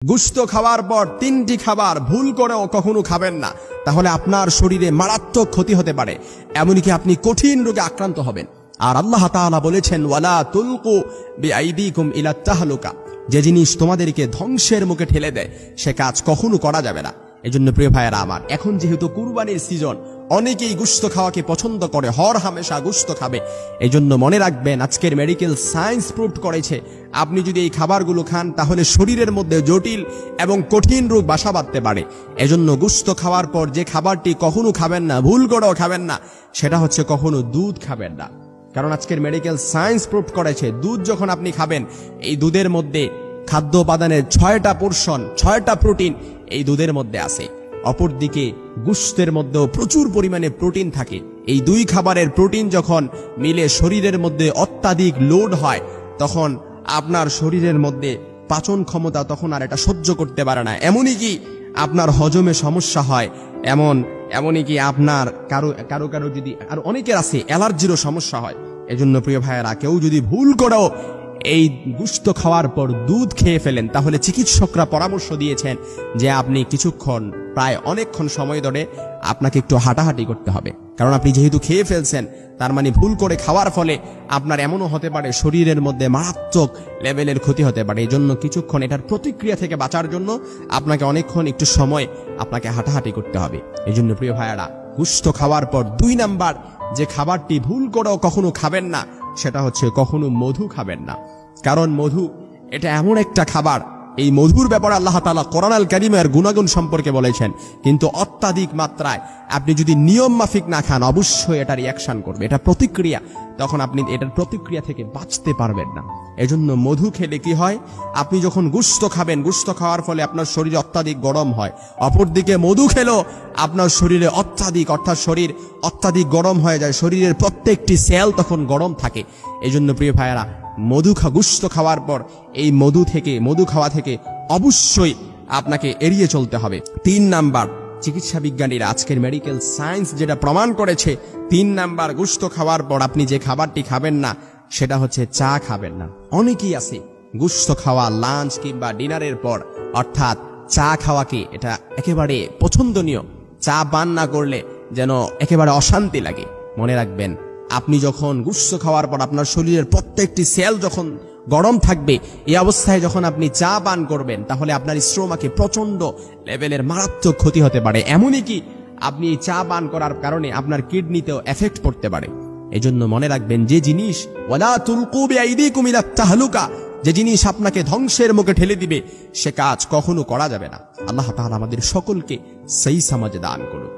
গোশত খাওয়ার পর 3টি খাবার ভুল করেও কখনো খাবেন না, তাহলে আপনার শরীরে মারাত্মক ক্ষতি হতে পারে, এমনকি আপনি কঠিন রোগে আক্রান্ত হবেন। আর আল্লাহ তাআলা বলেছেন, ওয়ালা তুলকু বিআইদিকুম ইলা তাহলুকা, যে জিনিস তোমাদেরকে ধ্বংসের মুখে ঠেলে দেয় সে কাজ কখনো করা যাবে না। এজন্য প্রিয় ভাইয়েরা আমার, এখন যেহেতু কুরবানির সিজন, অনেকেই গোশত খাওয়াকে পছন্দ করে, হর হামেশা গোশত খাবে। এজন্য মনে রাখবেন, আজকের মেডিকেল সায়েন্স প্রুভ করেছে আপনি যদি এই খাবারগুলো খান তাহলে শরীরের মধ্যে জটিল এবং কঠিন রোগ বাসা বাঁধতে পারে। এজন্য গোশত খাওয়ার পর যে খাবারটি কখনো খাবেন না, ভুল করেও খাবেন না, সেটা হচ্ছে কখনো দুধ খাবেন না। কারণ আজকের মেডিকেল সায়েন্স প্রুভ করেছে দুধ যখন আপনি খাবেন, এই দুধের মধ্যে খাদ্য উপাদানের 6টা পোর্শন, 6টা প্রোটিন এই দুধের মধ্যে আছে। অপরদিকে গোশতের মধ্যেও প্রচুর পরিমাণে প্রোটিন থাকে। এই দুই খাবারের প্রোটিন যখন মিলে শরীরের মধ্যে অত্যাধিক লোড হয়, তখন আপনার শরীরের মধ্যে পাচন ক্ষমতা তখন আর এটা সহ্য করতে পারে না। এমনই কি আপনার হজমে সমস্যা হয়, এমনই কি আপনার কারো যদি, আর অনেকের আছে অ্যালার্জিরও সমস্যা হয়। এজন্য প্রিয় ভাইয়েরা, কেউ যদি ভুল করেও এই গোশত খাওয়ার পর দুধ খেয়ে ফেলেন, তাহলে চিকিৎসকরা পরামর্শ দিয়েছেন যে আপনি কিছুক্ষণ, প্রায় অনেকক্ষণ সময় ধরে আপনাকে একটু হাঁটাহাঁটি করতে হবে। কারণ আপনি যেহেতু খেয়ে ফেলছেন, তার মানে ভুল করে খাওয়ার ফলে আপনার এমনও হতে পারে শরীরের মধ্যে মারাত্মক লেভেলের ক্ষতি হতে পারে। এই জন্য কিছুক্ষণ এটার প্রতিক্রিয়া থেকে বাঁচার জন্য আপনাকে অনেকক্ষণ একটু সময় আপনাকে হাঁটাহাঁটি করতে হবে। এই জন্য প্রিয় ভাইয়ারা, গোশত খাওয়ার পর 2 নাম্বার যে খাবারটি ভুল করেও কখনো খাবেন না, সেটা হচ্ছে কখনো মধু খাবেন না। কারণ মধু এটা এমন একটা খাবার, এই মধুর ব্যাপারে আল্লাহ তাআলা কোরআন আল কারীমের গুণাগুণ সম্পর্কে বলেছেন, কিন্তু অত্যাধিক মাত্রায় আপনি যদি নিয়ম মাফিক না খান, অবশ্যই এটা রিয়াকশন করবে, এটা প্রতিক্রিয়া, তখন আপনি এটার প্রতিক্রিয়া থেকে বাঁচতে পারবেন না। এজন্য মধু খেলে কি হয়, আপনি যখন গোশত খাবেন, গোশত খাওয়ার ফলে আপনার শরীরে অত্যাধিক গরম হয়। অপরদিকে মধু খেলেও আপনার শরীরে শরীর অত্যাধিক গরম হয়ে যায়, শরীরের প্রত্যেকটি সেল তখন গরম থাকে। এজন্য প্রিয় ভাইয়েরা, গোশত খাওয়ার পর এই মধু খাওয়া থেকে অবশ্যই আপনাকে এড়িয়ে চলতে হবে। 3 নাম্বার, চিকিৎসা বিজ্ঞানীরা, আজকের মেডিকেল সায়েন্স যেটা প্রমাণ করেছে, 3 নাম্বার গোশত খাওয়ার পর আপনি যে খাবারটি খাবেন না, সেটা হচ্ছে চা খাবেন না। অনেকেই আছে গোশত খাওয়া লাঞ্চ কিংবা ডিনারের পর, অর্থাৎ চা খাওয়াকে এটা একেবারে পছন্দনীয়, চা পান না করলে যেন একেবারে অশান্তি লাগে। মনে রাখবেন, আপনি যখন গোশত খাওয়ার পর আপনার শরীরের প্রত্যেকটি সেল যখন গরম থাকবে, এই অবস্থায় যখন আপনি চা পান করবেন, তাহলে আপনার স্টোমাকে প্রচন্ড লেভেলের মারাত্মক ক্ষতি হতে পারে। এমনই কি আপনি এই চা পান করার কারণে আপনার কিডনিতেও এফেক্ট পড়তে পারে। এজন্য মনে রাখবেন, যে জিনিস ওয়ালা তুলকু বিআইদিকুম ইলা তাহলুকা, যে জিনিস আপনাকে ধ্বংসের মুখে ঠেলে দিবে, সে কাজ কখনো করা যাবে না। আল্লাহ তাআলা আমাদের সকলকে সহি সমাজ দান করুন।